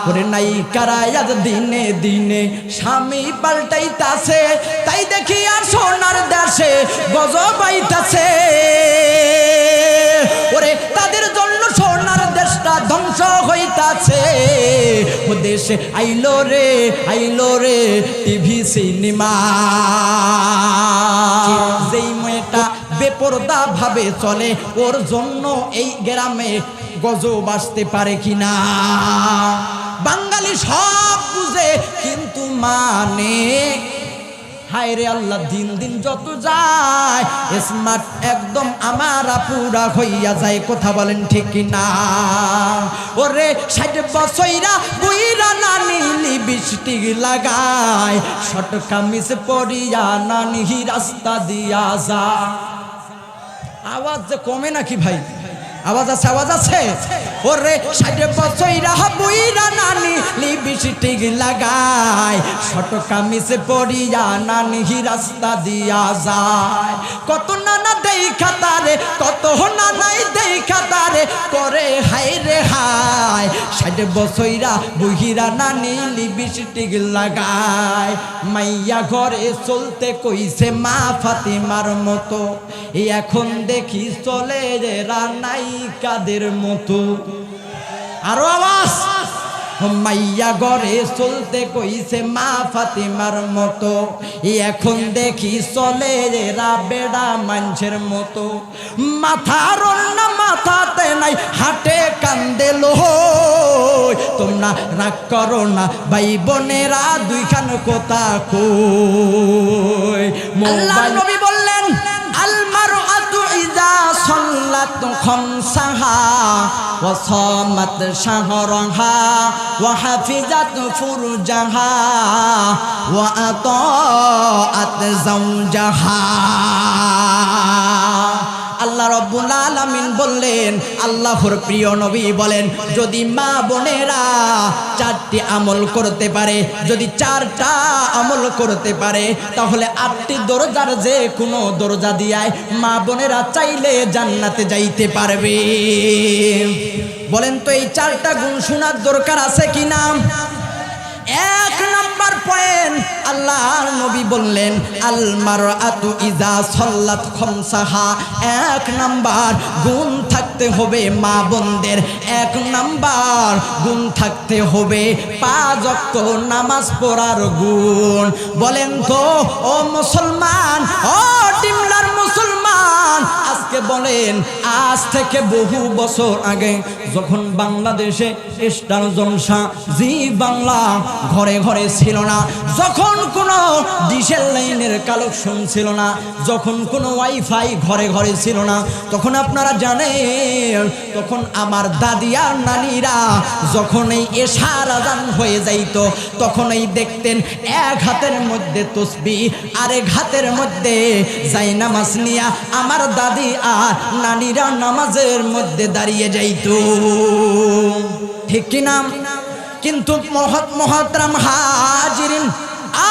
ওরে নায়িকারা আজ দিনে দিনে স্বামী পাল্টাইতাছে, তাই দেখি আর সোনার দেশে গজব আইতাছে। ওরে তাদের জন্য সোনার দেশটা ধ্বংস হইতাছে। ও দেশে আইলো রে টিভি সিনেমা। যেই মেয়েটা বেপরদা ভাবে চলে, ওর জন্য এই গ্রামে গজব আসতে পারে কিনা? বাঙালি সব বুঝে কিন্তু মানে। হায় রে আল্লাহ, দিন দিন যত যায় স্মার্ট একদম আমার আপুরা হইয়া যায়। কথা বলেন ঠিক কিনা? ওরে 60 বছরা বুইরা নানি লিপস্টিক লাগায়, শর্ট কামিজ পরিয়া নানি রাস্তা দিয়া যা। আওয়াজ যে কমে নাকি ভাই? আওয়াজ আছে, আওয়াজ আছে। ওরে 60 বছরা বুইরা নানি লিপস্টিক লাগায়, শর্ট কামিজ পরিয়া নানি রাস্তা দিয়া যায়। কত নানা দেখা তারে, কত নানাই দেখা তারে করে হায় রে হায়। 60 বছরা বুইরা নানি লিপস্টিক লাগায়, মাইয়া ঘরে চলতে কইছে মা ফাতিমার মতো। এখন দেখি চলে রে নায়িকাদের মতো। আরো আওয়াজ। মাইয়া ঘরে চলতে কইছে মা ফাতিমার মতো, এখন দেখি চলে রা বেড়া মানুষের মতো। মাথার না মাথাতে নাই, হাটে কান্দে লোহই। তোমরা রাগ করো না ভাই বোনেরা, দুইখান কথা কই। আল্লাহ নবী বললেন আলমারআতু ইযা সাল্লাত খামসাহা ওয়া সামাত শাহরাহা ওয়া হাফিজাত ফুরজাহা ওয়া আতাআত যাওজাহা। আল্লাহ রাব্বুল আলামিন বললেন, আল্লাহর প্রিয় নবী বলেন, যদি মা বোনেরা 4টি আমল করতে পারে, যদি 4টা আমল করতে পারে, তাহলে 8টি দরজার যে কোনো দরজা দিয়ায় মা বোনেরা চাইলে জান্নাতে যাইতে পারবে। বলেন তো এই 4টা গুণ শোনার দরকার আছে কি না? 1 নাম্বার পয়েন্ট, আল্লাহর নবী বললেন আল মারআতু ইযা সাল্লাত খামসাহা। 1 নাম্বার গুণ থাকতে হবে মা বোনদের, 1 নাম্বার গুণ থাকতে হবে 5 ওয়াক্ত নামাজ পড়ার গুণ। বলেন তো ও মুসলমান, ও ডিমলার মুসলমান, আজকে বলেন আজ থেকে বহু বছর আগে যখন বাংলাদেশে স্টার জলসা জি বাংলা ঘরে ঘরে ছিল না, যখন কোনো ডিশেল লাইনের কালেকশন ছিল না, যখন কোনো ওয়াইফাই ঘরে ঘরে ছিল না, তখন আপনারা জানেন তখন আমার দাদি আর নানিরা যখন এই এশার আযান হয়ে যাইত, তখনই দেখতেন 1 হাতের মধ্যে তসবিহ আর 1 হাতের মধ্যে জায়নামাজ নিয়া আমার দাদি আর নানিরা নামাজের মধ্যে দাঁড়িয়ে যাইত। ঠিক কি না? কিন্তু মহতরম হাজিরিন,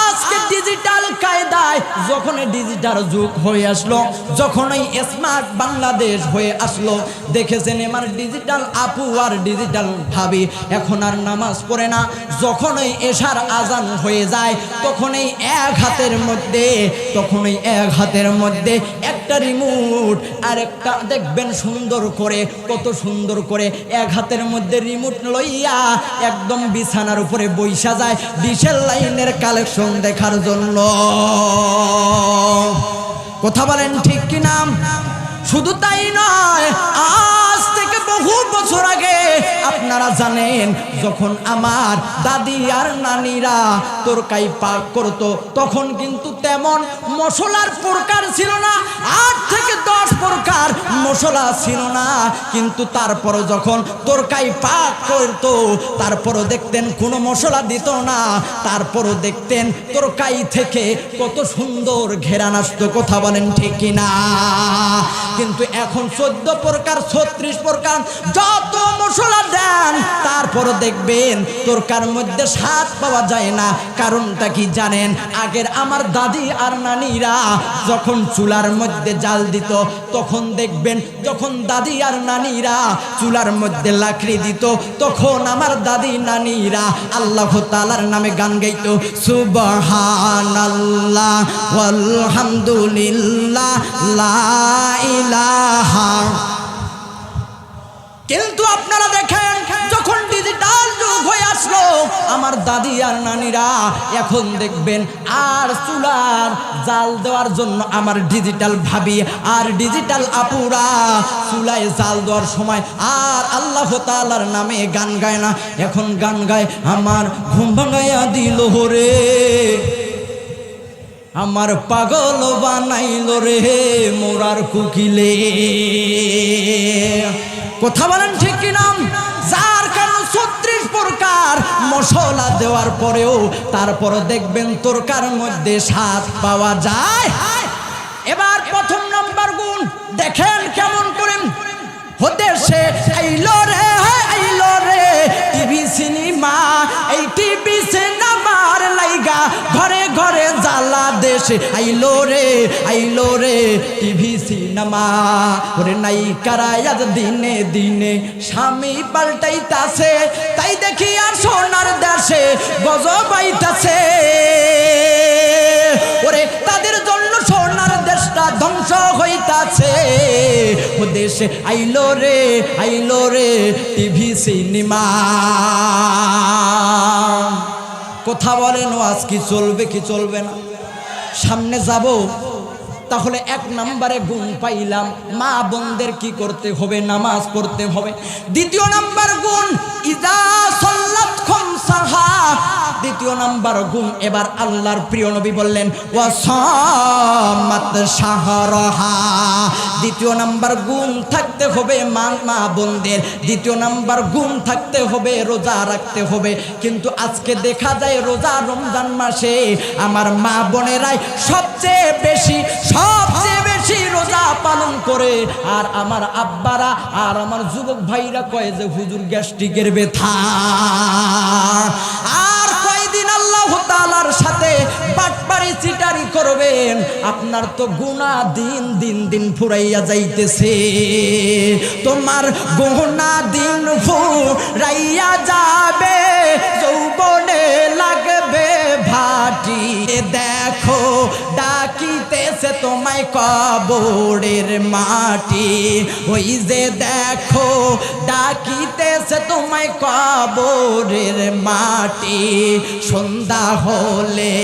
আজকে ডিজিটাল কায়দায় যখন ডিজিটাল যুগ হয়ে আসলো, যখন এই স্মার্ট বাংলাদেশ হয়ে আসলো, দেখেছেন আমার ডিজিটাল আপু আর ডিজিটাল ভাবি এখন আর নামাজ পড়ে না। যখন এই এশার আজান হয়ে যায় তখনই 1 হাতের মধ্যে, তখনই 1 হাতের মধ্যে একটা রিমোট আর একটা দেখবেন সুন্দর করে, কত সুন্দর করে 1 হাতের মধ্যে রিমোট লইয়া একদম বিছানার উপরে বইসা যায় ডিশেল লাইনের কালেকশন দেখার জন্য। কথা বলেন ঠিক কি না? শুধু তাই নয়, আজ থেকে বহু বছর আগে আপনারা জানেন যখন আমার দাদি আর নানিরা তরকারি পাক করতো, তখন কিন্তু তেমন মশলার প্রকার ছিল না, 8 থেকে 10 প্রকার মশলা ছিল না। কিন্তু তারপরও যখন তরকারি পাক করতো, তারপরও দেখতেন কোনো মশলা দিত না, তারপরও দেখতেন তরকারি থেকে কত সুন্দর ঘেরান আসতো। কথা বলেন ঠিক কিনা? কিন্তু এখন 14 প্রকার 36 প্রকার যত মশলা দেন তারপর দেখবেন তরকার মধ্যে স্বাদ পাওয়া যায় না। কারণটা কি জানেন? আগের আমার দাদি আর নানিরা যখন চুলার মধ্যে জাল দিত, তখন দেখবেন যখন দাদি আর নানিরা চুলার মধ্যে লাকড়ি দিত, তখন আমার দাদি নানিরা আল্লাহ তাআলার নামে গান গাইতো, সুবহানাল্লাহ ওয়ালহামদুলিল্লাহ লা ইলাহা। কিন্তু আপনারা দেখেন যখন ডিজিটাল যুগ হয়ে আসলো, আমার দাদি আর নানিরা এখন দেখবেন আর চুলার জাল দেওয়ার জন্য আমার ডিজিটাল ভাবি আর ডিজিটাল আপুরা চুলায় জাল দেওয়ার সময় আর আল্লাহ তাআলার নামে গান গায় না, এখন গান গায়, আমার ঘুম ভাঙাইয়া দিল রে, আমার পাগল বানাইল রে মোরার কুকিলে। কথা বলেন ঠিক কিনা? যার কারণ 36 প্রকার মশলা দেওয়ার পরেও তারপর দেখবেন তরকার মধ্যে স্বাদ পাওয়া যায়। এবার প্রথম নাম্বার গুণ দেখেন কেমন করেন হতে সে আইলো রে টিভি সিনেমা, এই টিভি সিনেমার লাইগা ঘরে ঘরে জ্বালা দেশে আইলো রে টিভি সিনেমা। ওরে নায়িকারা আজ দিনে দিনে স্বামী পাল্টাইতাছে, তাই দেখি আর সোনার দেশে গজব আইতাছে। ওরে তাদের জন্য সোনার দেশটা ধ্বংস হইতাছে। ও দেশে আইলো রে টিভি সিনেমা। কথা বলেন আজ কি চলবে কি চলবে না? সামনে যাব তাহলে 1 নম্বরে গুণ পাইলাম, মা বোনদের কি করতে হবে? নামাজ পড়তে হবে। 2 নম্বর গুণ ইজা সাল্লাত খামসাহা। 2 নম্বর গুণ এবার আল্লাহর প্রিয় নবী বললেন ওয়াসামাত শাহরাহা। 2 নম্বর গুণ থাকতে হবে মা বোনদের। 2 নম্বর গুণ থাকতে হবে রোজা রাখতে হবে। কিন্তু আজকে দেখা যায় রোজা রমজান মাসে আমার মা বোনেরাই সবচেয়ে বেশি রোজা পালন করে, আর আমার আব্বারা আর আমার যুবক ভাইরা কয় যে হুজুর গ্যাস্ট্রিকের ব্যথা। আর কয়দিন আল্লাহ তাআলার সাথে বাটপারি চিটারি করবেন, আপনার তো গুনাহ দিন দিন দিন ফুরাইয়া যাইতেছে। তোমার গুনাহ দিন ফুরাইয়া যাবে, যৌবনে লাগবে ভাটি। দেখো ডাকিতেছে তোমায় কবরের মাটি, ওই যে দেখো ডাকিতেছে তোমায় কবরের মাটি। সন্ধ্যা হলে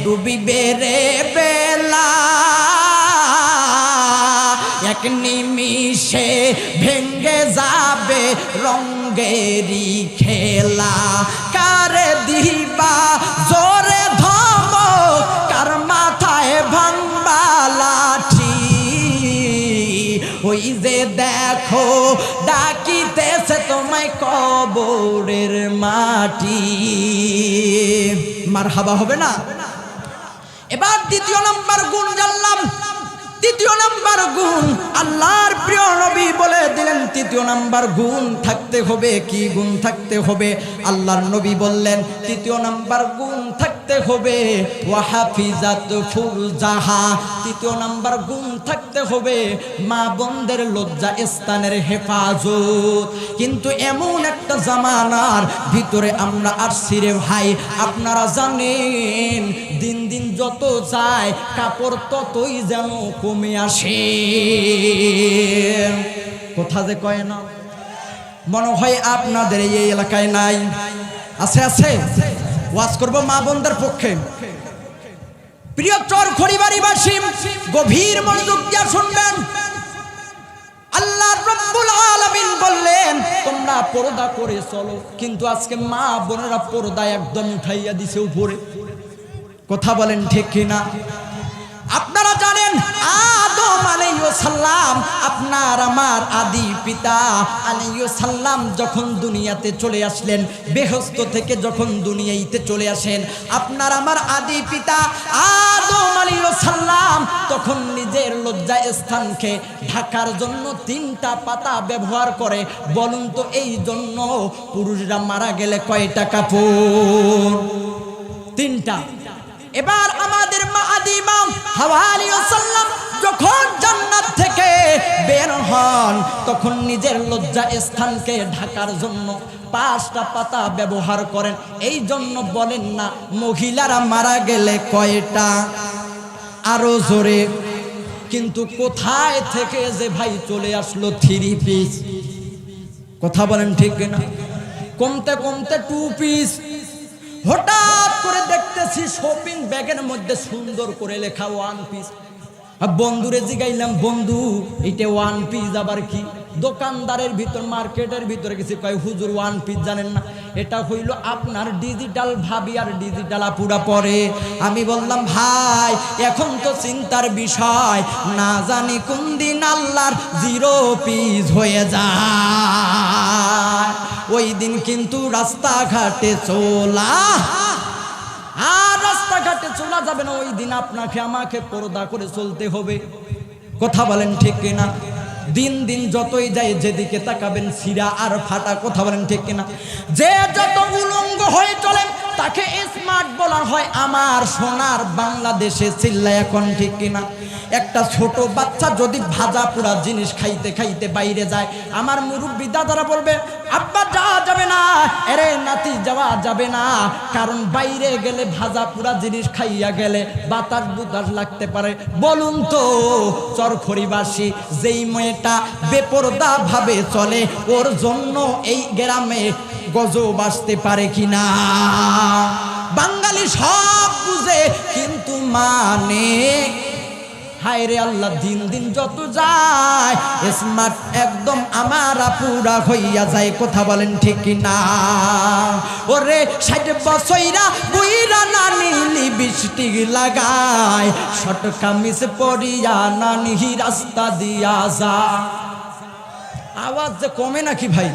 ডুবিবে রে বেলা, এক নিমিষে ভেঙ্গে যাবে রঙ্গেরি খেলা। কারে দিবা জোরে ধমক, কার মাথায় ভাঙবা লাঠি। ওই যে দেখো ডাকিতেছে তোমায় কবরের মাটি। মারহাবা হবে না? এবার 2 নম্বর গুণ জানলাম। 2 নম্বর গুণ আল্লাহর প্রিয় নবী বলে দিলেন 3 নম্বর গুণ থাকতে হবে। কি গুণ থাকতে হবে? আল্লাহর নবী বললেন 3 নম্বর গুণ থাকতে হবে ওয়াহাফিজাত ফুরজাহা। 3 নম্বর গুণ থাকতে হবে মা বোনদের লজ্জা স্থানের হেফাজত। কিন্তু এমন একটা জামানার ভিতরে আমরা আসছি রে ভাই, আপনারা জানেন দিন দিন যত যায় কাপড় ততই যেন কমে আসে। কথা যে কয় না, মনে হয় আপনাদের এই এলাকায় নাই। আছে আছে। ওয়াজ করব মা বোনদের পক্ষে। প্রিয় চরখড়িবাড়িবাসী গভীর মনোযোগ দিয়ে শুনবেন। আল্লাহ রাব্বুল আলামিন বললেন তোমরা পর্দা করে চলো, কিন্তু আজকে মা বোনেরা পর্দা একদম উঠাইয়া দিছে উপরে। কথা বলেন ঠিক কিনা? আপনারা জানেন আদম আলাইহিস ওয়াসাল্লাম আপনার আমার আদি পিতা আলাইহিস সালাম যখন দুনিয়াতে চলে আসলেন, বেহেশত থেকে যখন দুনিয়াতে চলে আসেন, আপনার আমার আদি পিতা আদম আলাইহিস সালাম তখন নিজের লজ্জা স্থানকে ঢাকার জন্য 3টা পাতা ব্যবহার করে। বলুন তো এই জন্য পুরুষরা মারা গেলে কয়টা কাপড়? 3টা। এবার আমাদের মা আদি ইমাম হাওয়া আলাইহিস সালাম যখন জান্নাত থেকে বের হন তখন নিজের লজ্জা স্থানকে ঢাকার জন্য 5টা পাতা ব্যবহার করেন। এই জন্য বলেন না মহিলারা মারা গেলে কয়টা? আরো জোরে। কিন্তু কোথায় থেকে যে ভাই চলে আসলো 3 পিস? কথা বলেন ঠিক না? কমতে কমতে 2 পিস। হঠাৎ করে দেখতেছি শপিং ব্যাগের মধ্যে সুন্দর করে লেখা 1 পিস। বন্ধুরে জিগাইলাম, বন্ধু এটা 1 পিস আবার কি? দোকানদারের ভিতর মার্কেটের ভিতরে গেছি, কয় হুজুর 1 পিস জানেন না, এটা হইল আপনার ডিজিটাল ভাবি আর ডিজিটাল আপুরা পরে। আমি বললাম ভাই এখন তো চিন্তার বিষয়, না জানি কোন দিন আল্লাহর 0 পিস হয়ে যায়। ওই দিন কিন্তু রাস্তাঘাটে চলা, আর রাস্তাঘাটে চলা যাবে না। ওই দিন আপনাকে আমাকে পর্দা করে চলতে হবে। কথা বলেন ঠিক কিনা? দিন দিন যতই যায় যেদিকে তাকাবেন ছিঁড়া আর ফাটা। কথা বলেন ঠিক কিনা? যে যত উলঙ্গ হয়ে চলেন তাকে স্মার্ট বলা হয়। আমার সোনার বাংলাদেশে চিল্লা এখন ঠিক কিনা? একটা ছোট বাচ্চা যদি ভাজা পোড়া জিনিস খাইতে খাইতে বাইরে যায়, আমার মুরব্বি দাদারা বলবে আব্বা যাওয়া যাবে না, এরে নাতি যাওয়া যাবে না, কারণ বাইরে গেলে ভাজা পোড়া জিনিস খাইয়া গেলে বাতাস বুতাস লাগতে পারে। বলুন তো চরখড়িবাসী যেই মেয়েটা বেপরদা ভাবে চলে, ওর জন্য এই গ্রামে গজব আসতে পারে কিনা? বাঙালি সব বুঝে কিন্তু মানে হায় রে আল্লাহ, দিন দিন যত যায় স্মার্ট একদম আমার পুরা হইয়া যায়। কথা বলেন ঠিক কিনা? ওরে 60 বছরা বুইরা নানি লিপস্টিক লাগায়, শর্ট কামিজ পরিয়া নানি রাস্তা দিয়া যা। আওয়াজ যে কমে নাকি ভাই?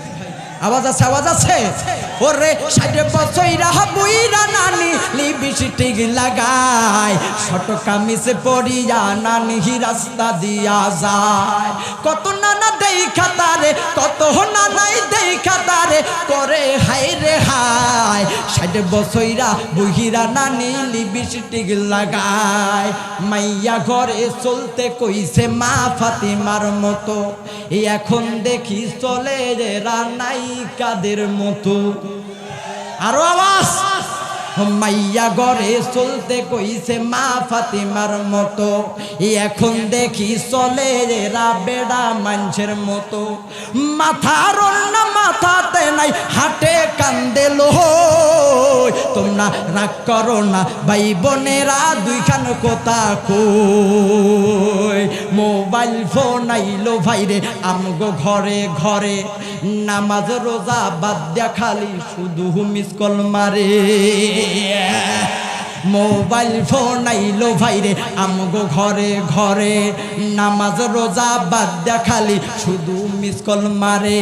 আওয়াজ আছে? আওয়াজ আছে? ওরে 60 বছরা বুইরা নানি লিপস্টিক লাগায়, শর্ট কামিজ পরিয়া নানি রাস্তা দিয়া যায়। কত নানা দেখা তারে, কত নানাই দেখা তারে করে হায় রে হায়। 60 বছরা বুইরা নানি লিপস্টিক লাগায়, মাইয়া ঘরে চলতে কইছে মা ফাতিমার মতো, এখন দেখি চলে রে রানাই কাদের মতো। আরো আওয়াজ। মাইয়া ঘরে চলতে কইছে মা ফাতিমার মতো, এখন দেখি চলে রা বেড়া মানুষের মতো। মাথার না মাথাতে নাই, হাটে কান্দে লই। তোমরা রাগ করো না ভাই বোনেরা, 2খান কথা কই। মোবাইল ফোন আইলো ভাইরে আমগো ঘরে ঘরে, নামাজ রোজা বাদ দিয়া খালি শুধু মিস কল মারে। মোবাইল ফোন আইলো ভাইরে আমগো ঘরে ঘরে, নামাজ রোজা বাদ দিয়া খালি শুধু মিস কল মারে।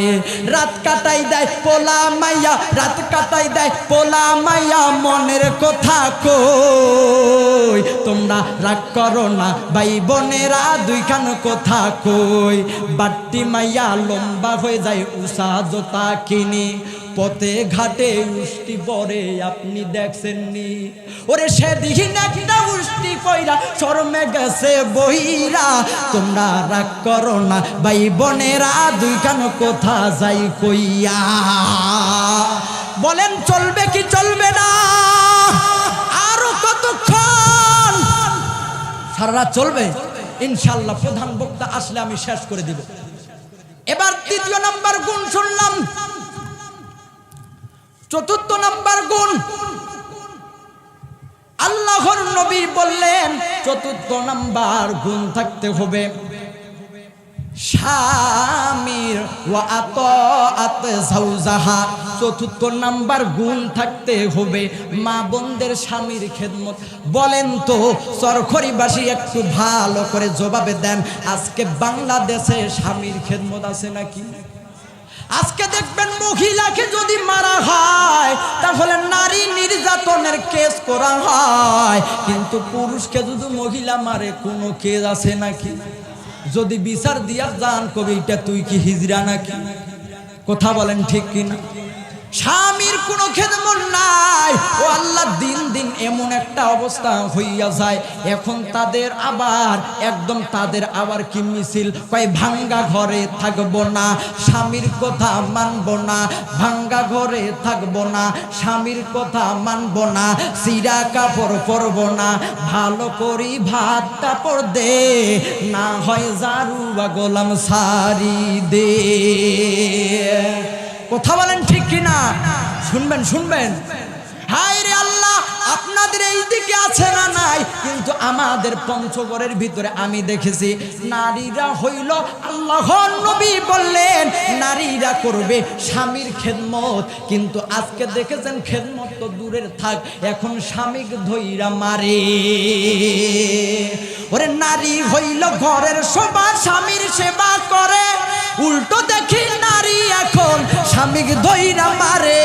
রাত কাটাই দেয় পোলা মাইয়া, রাত কাটাই দেয় পোলা মাইয়া, মনের কথা কই। তোমরা রাগ করো না ভাই বোনেরা, 2খান কথা কই। বাট্টি মাইয়া লম্বা হয়ে যায় উষা জোতা কিনি, পথে ঘাটে উষ্টি পরে আপনি দেখছেননি। ওরে সেদিন একটা উষ্টি কইরা শরমে গেছে বইরা। তোমরা রাগ করো না ভাই বোনেরা, 2খান কথা যাই কইয়া। বলেন চলবে কি চলবে না? আরো কতক্ষণ? সারা রাত চলবে ইনশাআল্লাহ। প্রধান বক্তা আসলে আমি শেষ করে দিব। এবার 3 নম্বর গুণ শুনলাম। 4 নম্বর গুণ আল্লাহর নবী বললেন 4 নম্বর গুণ থাকতে হবে। স্বামীর ওয়া আতাআত যাওজাহা, চতুর্থ নাম্বার গুণ থাকতে হবে মা বোনদের স্বামীর খেদমত। বলেন তো সরখড়িবাসী একটু ভালো করে জবাবে দেন, আজকে বাংলাদেশে স্বামীর খেদমত আছে নাকি? আজকে দেখবেন মহিলাকে যদি মারা হয় তাহলে নারী নির্যাতনের কেস করা হয়, কিন্তু পুরুষকে যদি মহিলা মারে কোনো কেস আছে নাকি? যদি বিচার দিয়া যান কবি এটা তুই কি হিজড়া নাকি? কথা বলেন ঠিক কিনা? স্বামীর কোনো খেদমত নাই। ও আল্লাহ, দিন দিন এমন একটা অবস্থা হইয়া যায়, এখন তাদের আবার কি মিছিল, কয় ভাঙ্গা ঘরে থাকবো না, স্বামীর কথা মানবো না, ভাঙ্গা ঘরে থাকবো না, স্বামীর কথা মানবো না, চিরা কাপড় পরবো না, ভালো করি ভাত কাপড় দে, না হয় জারু বা গোলাম সারি দে। কথা বলেন ঠিক কিনা? শুনবেন। হায় রে আল্লাহ, আপনাদের এই দিকে আছে না নাই, কিন্তু আমাদের পঞ্চগড়ের ভিতরে আমি দেখেছি নারীরা হইল, আল্লাহর নবী বললেন নারীরা করবে স্বামীর খেদমত, কিন্তু আজকে দেখেছেন খেদমত তো দূরের থাক, এখন স্বামীকে ধইরা মারে। ওরে নারী হইল ঘরের শোভা, স্বামীর সেবা করে, উল্টো দেখি নারী এখন স্বামীকে ধইরা মারে।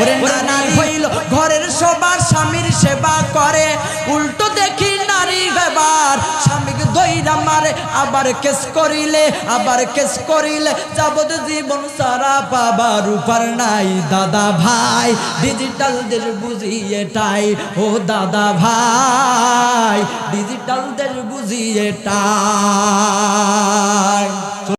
ওরে নারী হইল ঘরের সবার স্বামীর সেবা করে, উল্টো দেখি নারী এবার স্বামীকে ধইরা মারে। আবার কেস করিলে যাবজ্জীবন সারা পাবার উপার নাই। দাদা ভাই ডিজিটাল দেশ বুঝি এটাই, ও দাদা ভাই ডিজিটাল দেশ বুঝি এটাই।